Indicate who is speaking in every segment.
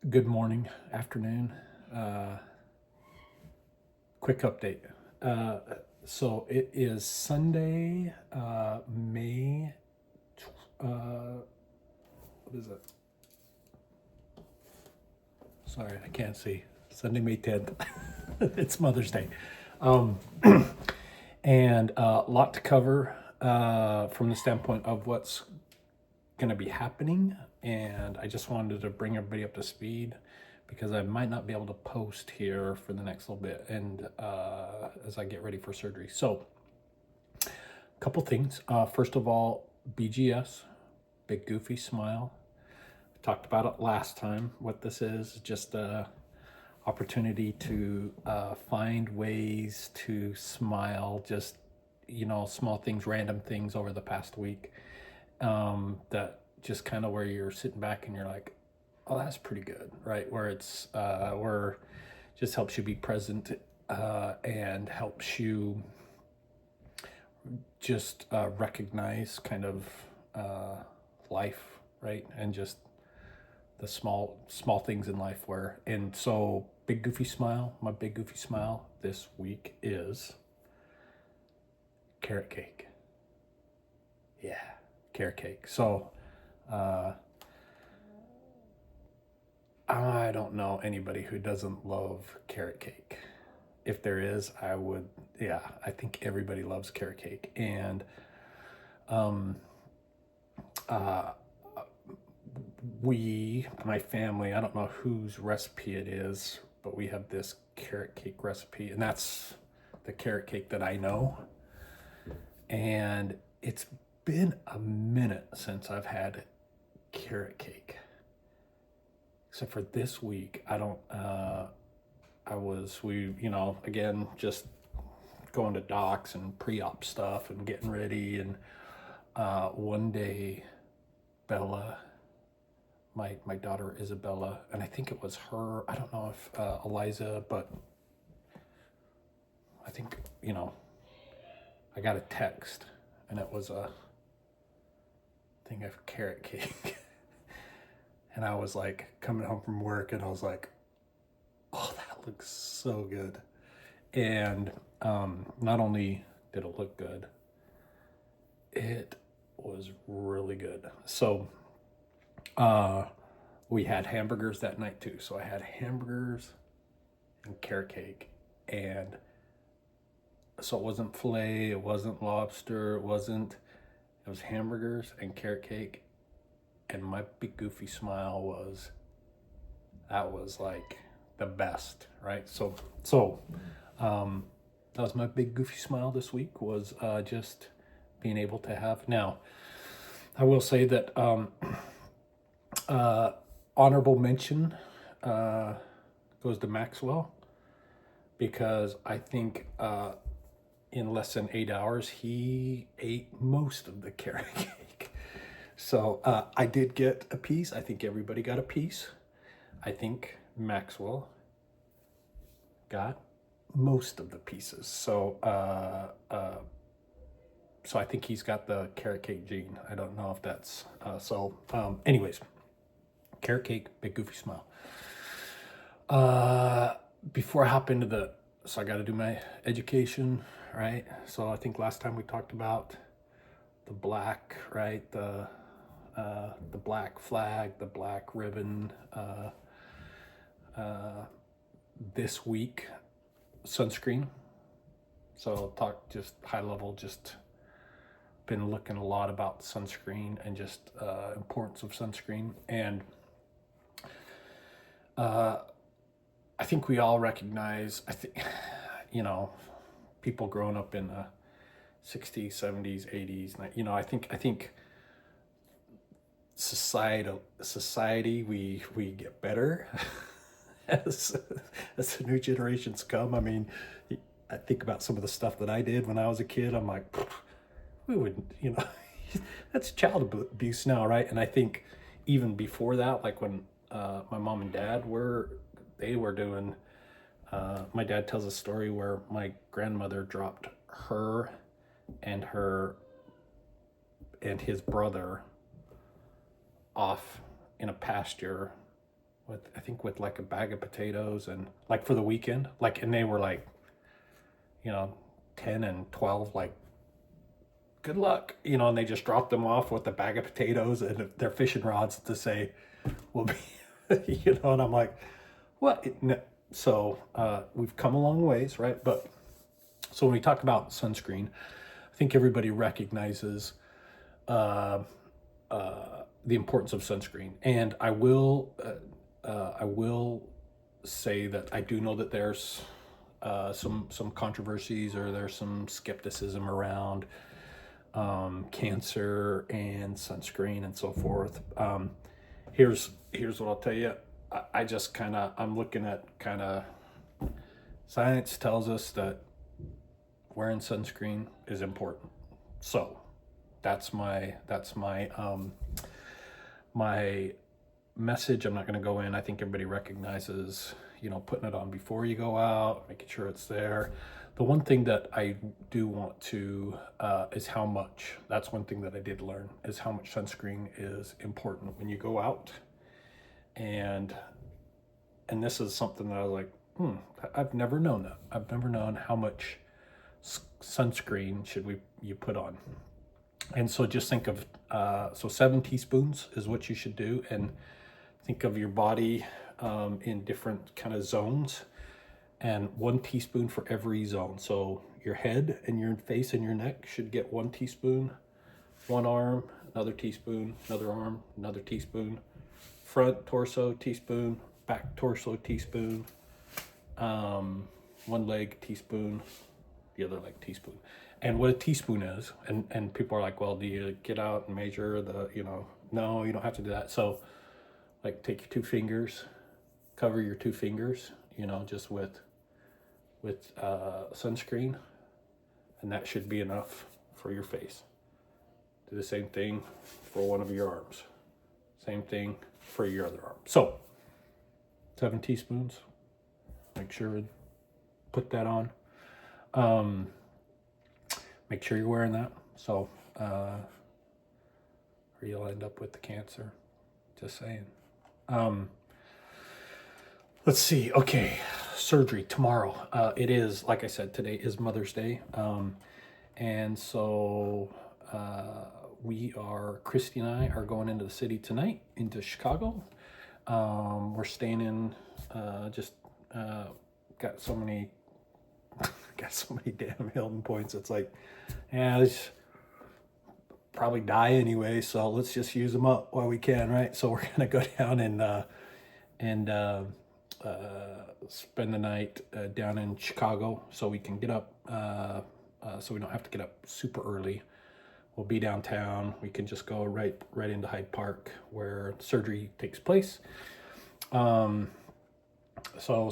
Speaker 1: Good morning, afternoon. Uh, Quick update. Uh, so it is Sunday, May. What is it? Sorry, I can't see. Sunday, May 10th. It's Mother's Day. Um, and a lot to cover from the standpoint of what's going to be happening. And I just wanted to bring everybody up to speed because I might not be able to post here for the next little bit and as I get ready for surgery. So, a couple things. First of all, BGS, Big Goofy Smile. We talked about it last time. What this is, just a opportunity to find ways to smile, just small things, random things over the past week that just kind of where you're sitting back and you're like, oh, that's pretty good, right? Where it's where just helps you be present and helps you just recognize kind of life, right? And just the small things in life where, and so big goofy smile, my big goofy smile this week is carrot cake. Yeah, carrot cake. So I don't know anybody who doesn't love carrot cake. If there is, I think everybody loves carrot cake. And my family, I don't know whose recipe it is, but we have this carrot cake recipe, and that's the carrot cake that I know. And it's been a minute since I've had carrot cake. Except for this week, again, just going to docs and pre-op stuff and getting ready. And one day, Bella, my daughter Isabella, and I think it was her, I don't know if Eliza, but I think, I got a text and it was a thing of carrot cake. And I was like coming home from work and I was like, oh, that looks so good. And not only did it look good, it was really good. So we had hamburgers that night too. So I had hamburgers and carrot cake. And so it wasn't filet, it wasn't lobster, it was hamburgers and carrot cake. And my big goofy smile was like the best, right? So that was my big goofy smile this week, was just being able to have. Now, I will say that honorable mention goes to Maxwell, because I think in less than 8 hours, he ate most of the carrot cake. So I did get a piece. I think everybody got a piece. I think Maxwell got most of the pieces. So so I think he's got the carrot cake gene. I don't know if that's anyways, carrot cake, big goofy smile. Before I hop into so I got to do my education, right? So I think last time we talked about the black, right? The black flag, the black ribbon. This week, sunscreen. So I'll talk just high level, just been looking a lot about sunscreen and just importance of sunscreen. And I think we all recognize, people growing up in the 60s, 70s, 80s, I think society we get better as the new generations come. I mean, I think about some of the stuff that I did when I was a kid. I'm like, we wouldn't, that's child abuse now, right? And I think even before that, like when my mom and dad were doing, my dad tells a story where my grandmother dropped her and his brother off in a pasture I think with like a bag of potatoes and like for the weekend, like, and they were like, 10 and 12, like, good luck, and they just dropped them off with a bag of potatoes and their fishing rods to say, will be, and I'm like, what? No. So we've come a long ways, right? But so when we talk about sunscreen, I think everybody recognizes uh, the importance of sunscreen, and I will say that I do know that there's some controversies, or there's some skepticism around cancer and sunscreen and so forth. Here's what I'll tell you. I just I'm looking at science tells us that wearing sunscreen is important. So that's my message. I'm not going to go in. I think everybody recognizes, putting it on before you go out, making sure it's there. The one thing that I do want to is how much. That's one thing that I did learn, is how much sunscreen is important when you go out. And this is something that I was like, I've never known that. I've never known how much sunscreen you put on. And so just think of, 7 teaspoons is what you should do. And think of your body in different kind of zones, and 1 teaspoon for every zone. So your head and your face and your neck should get 1 teaspoon, one arm, another teaspoon, another arm, another teaspoon, front torso, teaspoon, back torso, teaspoon, one leg, teaspoon, the other leg, teaspoon. And what a teaspoon is, and people are like, well, do you get out and measure no, you don't have to do that. So like, take your 2 fingers, cover your 2 fingers, just with sunscreen, and that should be enough for your face. Do the same thing for one of your arms. Same thing for your other arm. So 7 teaspoons. Make sure to put that on. Make sure you're wearing that. So, or you'll end up with the cancer. Just saying. Let's see. Okay, surgery tomorrow. It is, like I said, today is Mother's Day. And so Christy and I are going into the city tonight, into Chicago. We're staying in, got so many damn Hilton points. It's like, let's probably die anyway, so let's just use them up while we can, right? So we're gonna go down and spend the night down in Chicago, so we can get up, so we don't have to get up super early. We'll be downtown. We can just go right into Hyde Park, where surgery takes place. So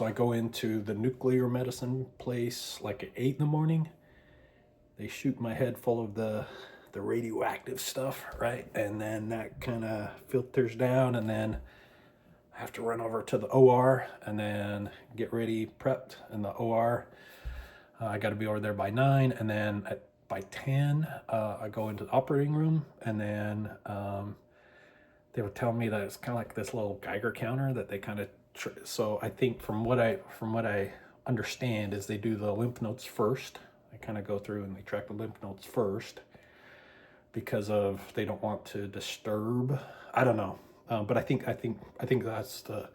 Speaker 1: I go into the nuclear medicine place like at 8 in the morning. They shoot my head full of the radioactive stuff, right? And then that kind of filters down, and then I have to run over to the OR and then get ready, prepped in the OR. I got to be over there by 9, and then by 10, I go into the operating room, and then they were telling me that it's kind of like this little Geiger counter that they kind of. So I think from what I understand is they do the lymph nodes first. They kind of go through and they track the lymph nodes first because they don't want to disturb. I don't know, but I think that's the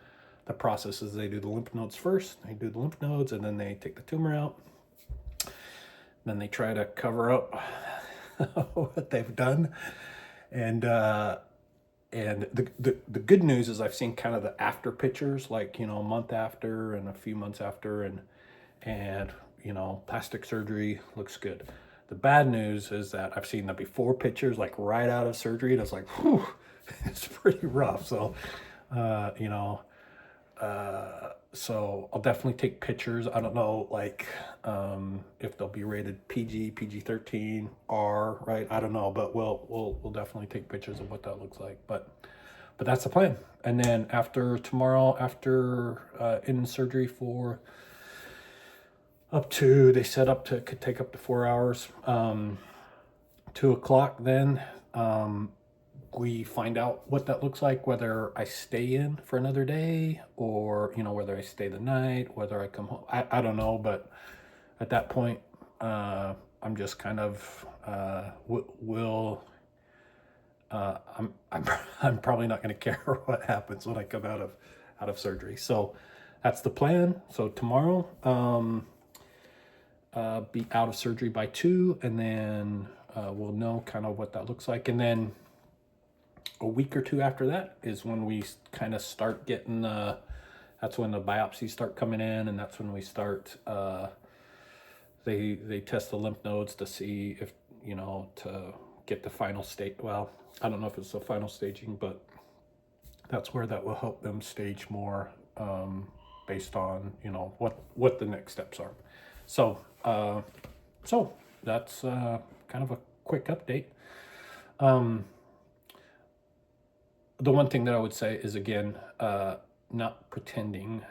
Speaker 1: process. Is they do the lymph nodes first. They do the lymph nodes, and then they take the tumor out. Then they try to cover up what they've done, and the good news is I've seen kind of the after pictures, like, a month after and a few months after, and plastic surgery looks good. The bad news is that I've seen the before pictures, like right out of surgery, and it's like, whew, it's pretty rough. So, so I'll definitely take pictures. I don't know, like, if they'll be rated PG, PG-13, R, right? I don't know, but we'll definitely take pictures of what that looks like. But that's the plan. And then tomorrow, in surgery for they set up to could take up to 4 hours. 2 o'clock then. we find out what that looks like, whether I stay in for another day or, whether I stay the night, whether I come home. I don't know, but at that point, I'm just kind of, I'm I'm probably not going to care what happens when I come out of surgery. So that's the plan. So tomorrow, be out of surgery by 2, and then we'll know kind of what that looks like. And then a week or two after that is when we kind of start getting that's when the biopsies start coming in, and that's when we start they test the lymph nodes to see if, to get the final state. Well, I don't know if it's the final staging, but that's where that will help them stage more, based on, what the next steps are. So so that's kind of a quick update. The one thing that I would say is, again, not pretending.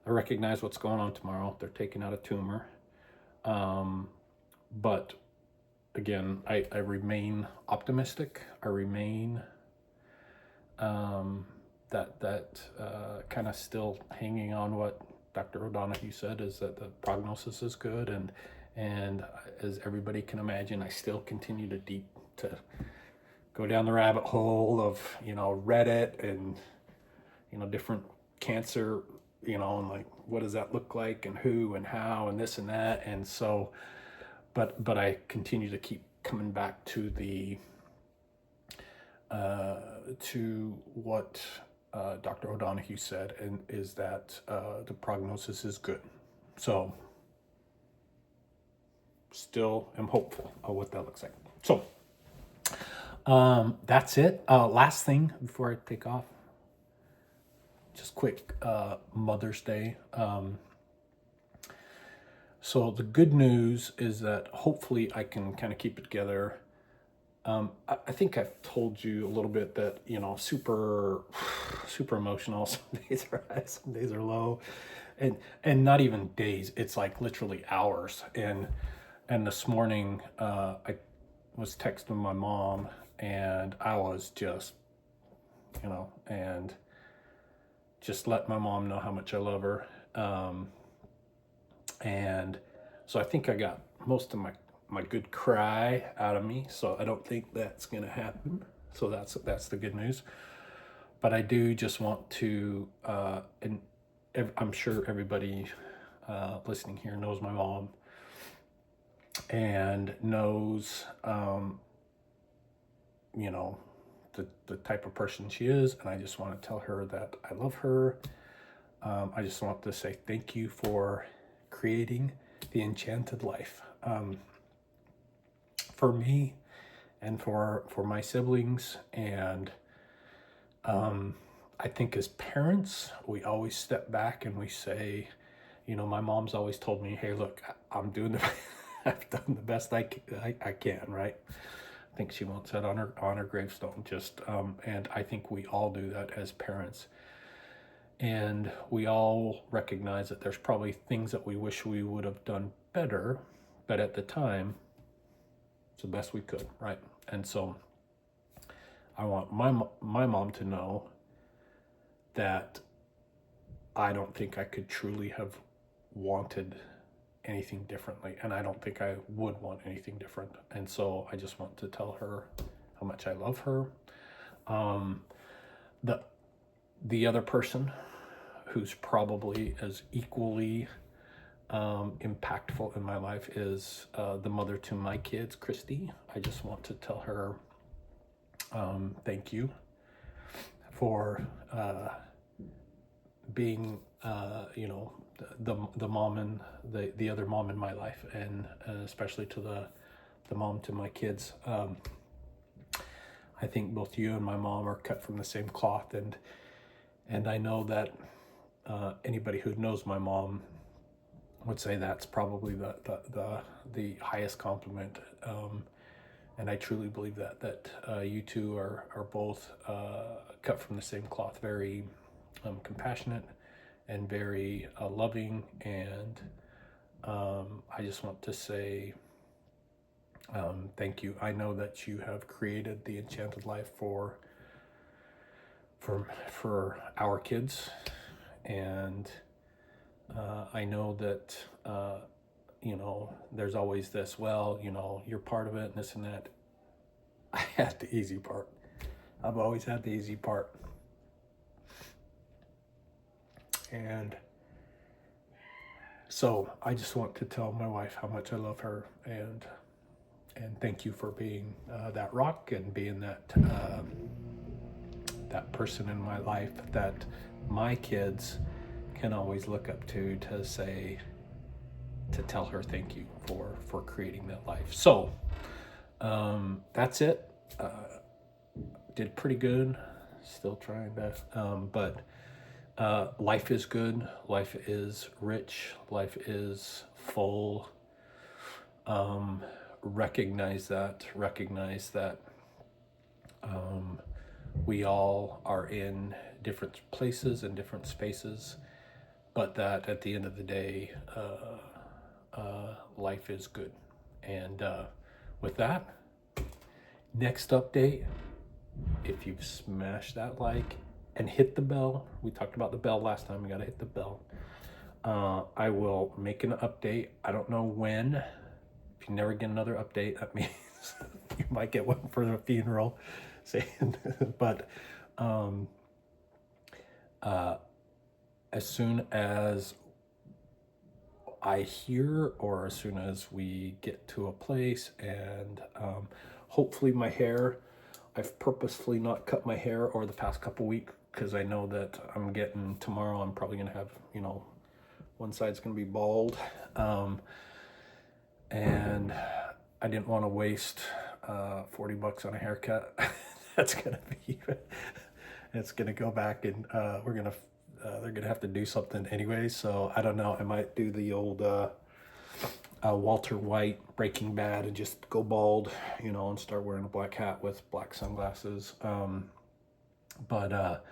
Speaker 1: I recognize what's going on tomorrow. They're taking out a tumor. But again, I remain optimistic. I remain that kind of still hanging on what Dr. O'Donoghue said, is that the prognosis is good. And as everybody can imagine, I still continue to go down the rabbit hole of, Reddit and, different cancer, and like, what does that look like, and who and how and this and that. And so, but I continue to keep coming back to to what Dr. O'Donoghue said, and is that the prognosis is good. So still am hopeful of what that looks like. So that's it. Last thing before I take off, just quick, Mother's Day. So the good news is that hopefully I can kind of keep it together. I think I've told you a little bit that, super emotional. Some days are high, some days are low, and not even days. It's like literally hours. And this morning, I was texting my mom, and I was just, and just let my mom know how much I love her. And so I think I got most of my good cry out of me. So I don't think that's going to happen. So that's the good news. But I do just want to, and I'm sure everybody listening here knows my mom and knows, the type of person she is. And I just want to tell her that I love her. I just want to say thank you for creating the enchanted life, for me and for my siblings. And I think as parents, we always step back and we say, my mom's always told me, hey, look, I'm doing I've done the best I can, right? I think she once said on her gravestone, just, and I think we all do that as parents. And we all recognize that there's probably things that we wish we would have done better, but at the time, it's the best we could, right? And so I want my mom to know that I don't think I could truly have wanted anything differently, and I don't think I would want anything different. And so I just want to tell her how much I love her. The other person who's probably as equally impactful in my life is the mother to my kids, Christy. I just want to tell her thank you for being the mom and the other mom in my life, and especially to the mom to my kids. I think both you and my mom are cut from the same cloth, and I know that anybody who knows my mom would say that's probably the highest compliment. And I truly believe that you two are both cut from the same cloth, very compassionate and very loving. And I just want to say Thank you. I know that you have created the enchanted life for our kids, and I know that there's always this. Well, you're part of it, and this and that. I had the easy part. I've always had the easy part, and so I just want to tell my wife how much I love her, and thank you for being that rock and being that person in my life that my kids can always look up to say, to tell her thank you for creating that life. So that's it. Did pretty good. Still trying to, but life is good. Life is rich. Life is full. Recognize that. Recognize that we all are in different places and different spaces, but that at the end of the day, life is good. And with that, next update, if you've smashed that like and hit the bell, we talked about the bell last time, we got to hit the bell. I will make an update. I don't know when. If you never get another update, that means you might get one for the funeral. Saying, but as soon as I hear, or as soon as we get to a place, and hopefully my hair, I've purposefully not cut my hair over the past couple weeks because I know that tomorrow I'm probably gonna have, one side's gonna be bald, and I didn't want to waste $40 on a haircut. That's gonna be, it's gonna go back, and they're gonna have to do something anyway. So I don't know. I might do the old Walter White Breaking Bad and just go bald, and start wearing a black hat with black sunglasses. But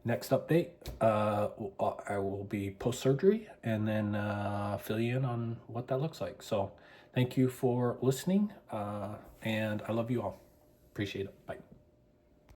Speaker 1: next update, I will be post surgery, and then fill you in on what that looks like. So thank you for listening, and I love you all. Appreciate it. Bye.